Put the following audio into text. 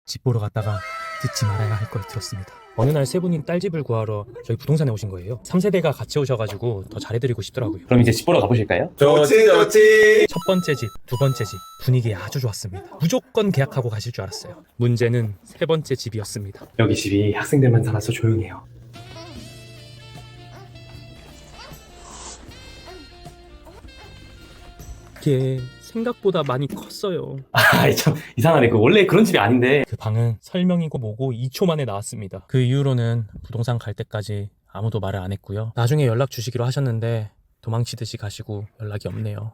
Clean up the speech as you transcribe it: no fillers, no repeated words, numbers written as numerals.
집 보러 갔다가 듣지 말아야 할 걸 들었습니다. 어느 날 세 분이 딸집을 구하러 저희 부동산에 오신 거예요. 3세대가 같이 오셔가지고 더 잘해드리고 싶더라고요. 그럼 이제 집 보러 가보실까요? 좋지 좋지. 첫 번째 집, 두 번째 집 분위기 아주 좋았습니다. 무조건 계약하고 가실 줄 알았어요. 문제는 세 번째 집이었습니다. 여기 집이 학생들만 살아서 조용해요. 이게 생각보다 많이 컸어요. 참 이상하네. 원래 그런 집이 아닌데. 그 방은 설명이고 뭐고 2초 만에 나왔습니다. 그 이후로는 부동산 갈 때까지 아무도 말을 안 했고요. 나중에 연락 주시기로 하셨는데 도망치듯이 가시고 연락이 없네요.